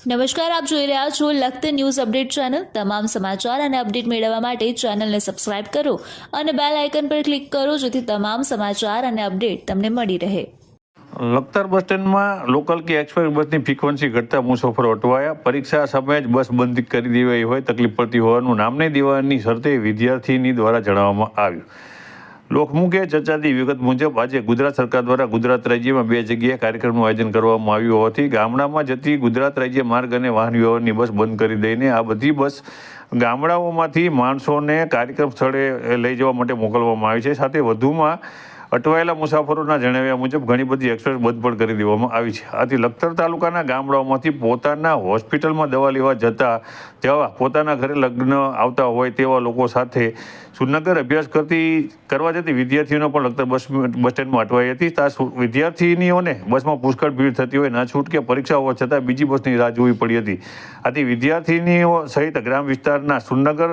નમસ્કાર, આપ જોઈ રહ્યા છો લખત ન્યૂઝ અપડેટ ચેનલ। તમામ સમાચાર અને અપડેટ મેળવવા માટે ચેનલને સબસ્ક્રાઇબ કરો અને બેલ આઇકન પર ક્લિક કરો જેથી તમામ સમાચાર અને અપડેટ તમને મળી રહે। લખતર બસ સ્ટેન્ડમાં લોકલ કે એક્સપ્રેસ બસની ફ્રીક્વન્સી ઘટતા મુસાફરો અટવાયા। પરીક્ષા સમયે જ બસ બંધ કરી દેવાઈ હોય તકલીફ પડતી હોવાનું નામ નહીં દેવાની શરતે વિદ્યાર્થીની દ્વારા જણાવવામાં આવ્યું। લોકમુખે ચર્ચાતી વિગત મુજબ આજે ગુજરાત સરકાર દ્વારા ગુજરાત રાજ્યમાં 2 જગ્યાએ કાર્યક્રમનું આયોજન કરવામાં આવ્યું હોવાથી ગામડામાં જતી ગુજરાત રાજ્ય માર્ગ અને વાહન વ્યવહારની બસ બંધ કરી દઈને આ બધી બસ ગામડાઓમાંથી માણસોને કાર્યક્રમ સ્થળે લઈ જવા માટે મોકલવામાં આવી છે। સાથે વધુમાં અટવાયેલા મુસાફરોના જણાવ્યા મુજબ ઘણી બધી એક્સપ્રેસ બંધ પણ કરી દેવામાં આવી છે। આથી લખતર તાલુકાના ગામડાઓમાંથી પોતાના હોસ્પિટલમાં દવા લેવા જતા તેવા પોતાના ઘરે લગ્ન આવતા હોય તેવા લોકો સાથે સુરનગર અભ્યાસ કરવા જતી વિદ્યાર્થીઓને પણ લખતર બસ સ્ટેન્ડમાં અટવાઈ હતી। ત્યાં વિદ્યાર્થીનીઓને બસમાં પુષ્કળ ભીડ થતી હોય ના છૂટકે પરીક્ષા હોવા છતાં બીજી બસની રાહ જોવી પડી હતી। આથી વિદ્યાર્થીનીઓ સહિત ગ્રામ વિસ્તારના સુરનગર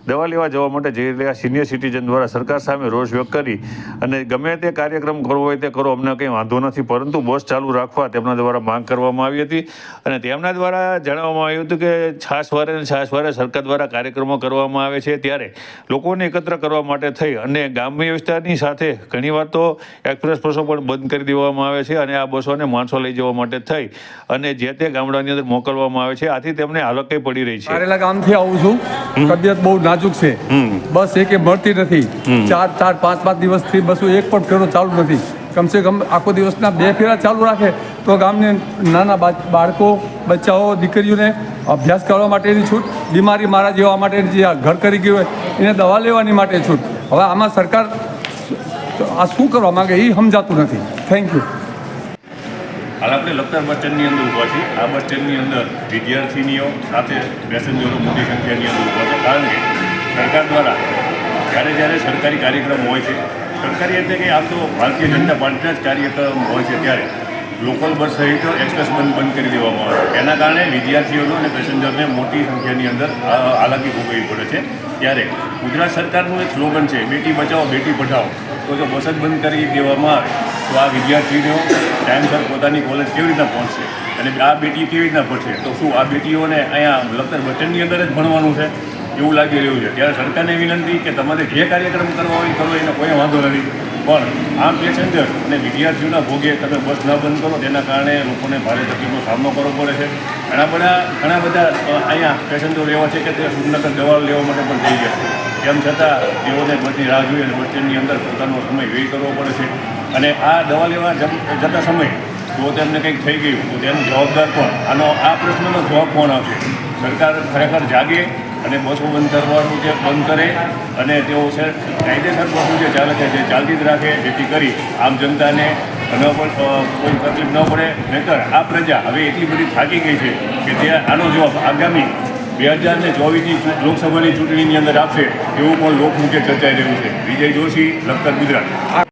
દવા લેવા જવા માટે જઈ રહ્યા સિનિયર સિટીઝન દ્વારા સરકાર સામે રોષ વ્યક્ત કરી અને ગમે તે કાર્યક્રમ કરવો હોય તે કરો, અમને કંઈ વાંધો નથી, પરંતુ બસ ચાલુ રાખવા તેમના દ્વારા માંગ કરવામાં આવી હતી અને તેમના દ્વારા જણાવવામાં આવ્યું હતું કે છાસવારે સરકાર દ્વારા કાર્યક્રમો કરવામાં આવે છે ત્યારે લોકોને એકત્ર કરવા માટે થઈ અને ગ્રામ્ય વિસ્તારની સાથે ઘણીવાર તો એક્સપ્રેસ બસો પણ બંધ કરી દેવામાં આવે છે અને આ બસોને માણસો લઈ જવા માટે થઈ અને જે તે ગામડાની અંદર મોકલવામાં આવે છે। આથી તેમને હાલત કઈ પડી રહી છે। કારેલા ગામથી આવું છું, તબિયત બહુ નાજુક છે, બસ એકે મળતી નથી। 4-5 દિવસથી બસો એક પણ ફેરો ચાલુ નથી। કમસે કમ આખો દિવસના 2 ફેરા ચાલુ રાખે તો ગામને નાના બાળકો બચ્ચાઓ દીકરીઓને અભ્યાસ કરવા માટેની છૂટ, બીમારી મારા જેવા માટેની જે ઘર કરી ગયું હોય એને દવા લેવાની માટે છૂટ। હવે આમાં સરકાર આ શું કરવા માંગે એ સમજાતું નથી। Thank you. હાલ આપણે લખતર બસ સ્ટેન્ડની અંદર ઊભા છીએ। આ બસ સ્ટેન્ડની અંદર વિદ્યાર્થીનીઓ સાથે પેસેન્જરો મોટી સંખ્યાની અંદર ઊભા છે, કારણ કે સરકાર દ્વારા જ્યારે સરકારી કાર્યક્રમ હોય છે, સરકારી એટલે કે આમ તો ભારતીય જનતા પાર્ટીના જ કાર્યક્રમ હોય છે ત્યારે લોકલ બસ સહિત એક્સપ્રેસ બંધ કરી દેવામાં આવે છે। એના કારણે વિદ્યાર્થીઓનો અને પેસેન્જરને મોટી સંખ્યાની અંદર હાલાકી ભોગવવી પડે છે। ત્યારે ગુજરાત સરકારનું એક સ્લોગન છે, બેટી બચાવો બેટી પઢાઓ। તો જો બસ જ બંધ કરી દેવામાં આવે તો આ વિદ્યાર્થીઓ ટાઈમસર પોતાની કોલેજ કેવી રીતના પહોંચશે અને આ બેટી કેવી રીતના પડશે? તો શું આ બેટીઓને અહીંયા લખતર બસ સ્ટેન્ડની અંદર જ ભણવાનું છે એવું લાગી રહ્યું છે। ત્યારે સરકારને વિનંતી કે તમારે જે કાર્યક્રમ કરવા હોય કરો, એને કોઈ વાંધો નથી, પણ આમ પેસેન્જર અને વિદ્યાર્થીઓના ભોગે તમે બસ ન બંધ કરો તેના કારણે લોકોને ભારે તકલીફનો સામનો કરવો પડે છે। ઘણા બધા અહીંયા પેસેન્જરો એવા છે કે તે સુરનગર દવા લેવા માટે પણ જઈ ગયા છે, તેમ છતાં તેઓને બસની રાહ જોઈ અને બસ સ્ટેન્ડની અંદર પોતાનો સમય વ્યય કરવો પડે છે અને આ દવા લેવા જતા સમયે જો તેમને કંઈક થઈ ગયું તો તેનું જવાબદાર કોણ? આ પ્રશ્નનો જવાબ કોણ આપશે? સરકાર ખરેખર જાગે અને બસો બંધ કરવાનું જે બંધ કરે અને તેઓ છે કાયદેસર બસો જે ચાલે છે જે ચાલતી જ રાખે, જેથી કરી આમ જનતાને કોઈ તકલીફ ન પડે। નહીંતર આ પ્રજા હવે એટલી બધી થાકી ગઈ છે કે તે આનો જવાબ આગામી 2024ની લોકસભાની ચૂંટણીની અંદર આપશે એવું પણ લોકમુખે ચર્ચાઈ રહ્યું છે। વિજય જોશી, લખતર, ગુજરાત।